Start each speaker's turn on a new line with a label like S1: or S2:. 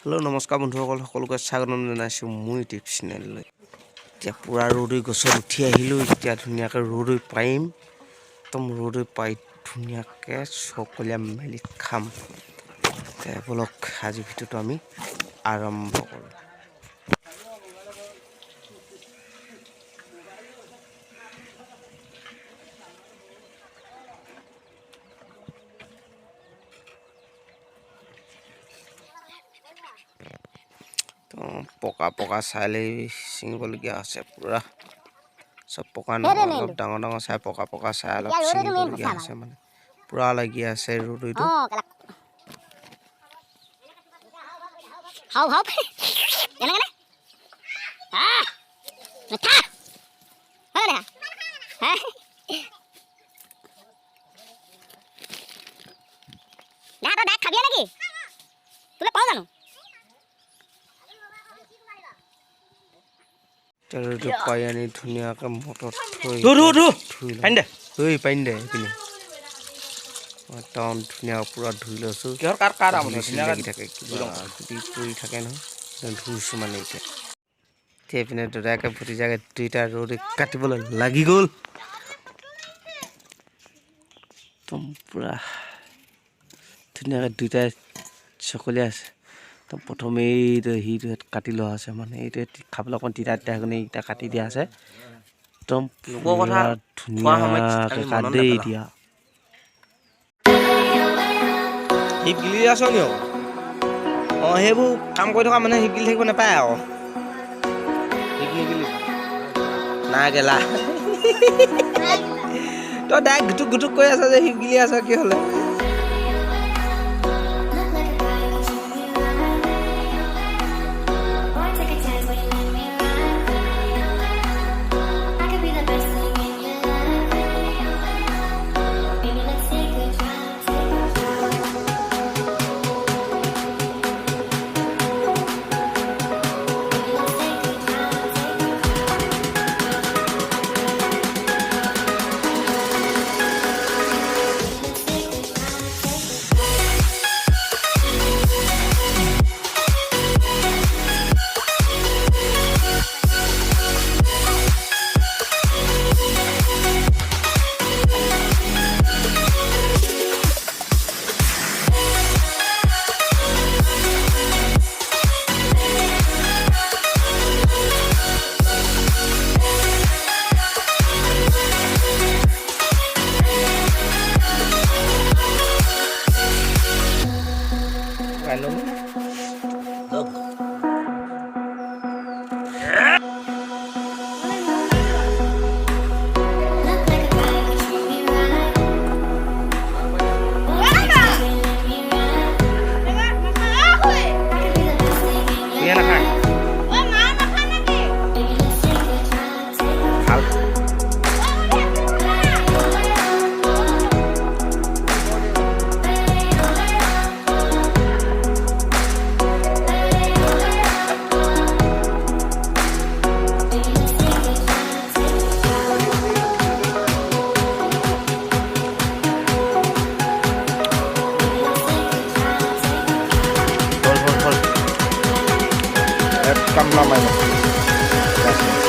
S1: Hello' নমস্কাৰ বন্ধুসকল, সকলোকে স্বাগতম জনাইছোঁ মোৰ ইউটিউব চেনেললৈ। এতিয়া পূৰা ৰ'দৈ গছত উঠি আহিলোঁ। এতিয়া ধুনীয়াকৈ ৰ'দৈ পাৰিম, একদম ৰ'দৈ পাৰি ধুনীয়াকৈ চকলীয়া মেলি খাম। ব'লক আজিৰ ভিডিঅ'টো আমি আৰম্ভ কৰোঁ। পকা পকা চাইলে ছিঙিবলগীয়া আছে পূৰা। চব পকা নহয়, অলপ ডাঙৰ ডাঙৰ চাই পকা পকা চাই অলপ ছিঙিবলগীয়া আছে, মানে পূৰা লাগি আছে ৰ'দৈটো। ৰ'দটো পাই আনি ধুনীয়াকৈ মটৰত থৈ পানী দে এইপিনে একদম ধুনীয়া পূৰা ধুই লৈছোঁ। লাগি থাকে কিবা পৰি থাকে নহয়, ধুইছোঁ মানে এতিয়া এইপিনে দুটাকে ভতিজাকে দুইটা ৰ'দ কাটিবলৈ লাগি গ'ল। একদম পূৰা ধুনীয়াকৈ দুইটাই চকলীয়া আছে। তো প্ৰথমে এইটো সিটো কাটি লোৱা আছে, মানে এইটো খাবলৈ অকণ তিতা তিতা কাৰণে এইকেইটা কাটি দিয়া আছে। একদম পূৰা ধুনীয়াকৈ কাটি দিয়া। শিপ গিলি আছ নি? অঁ, সেইবোৰ কাম কৰি থকা মানুহে শিপ গিলি থাকিব নাপায় আৰু। শিপ নিগিলি নাই গেলা তই ডাইৰেক্ট ঘুটুক ঘুটুক কৰি আছ যে শিপ গিলি আছ কি হ'লে? Come on,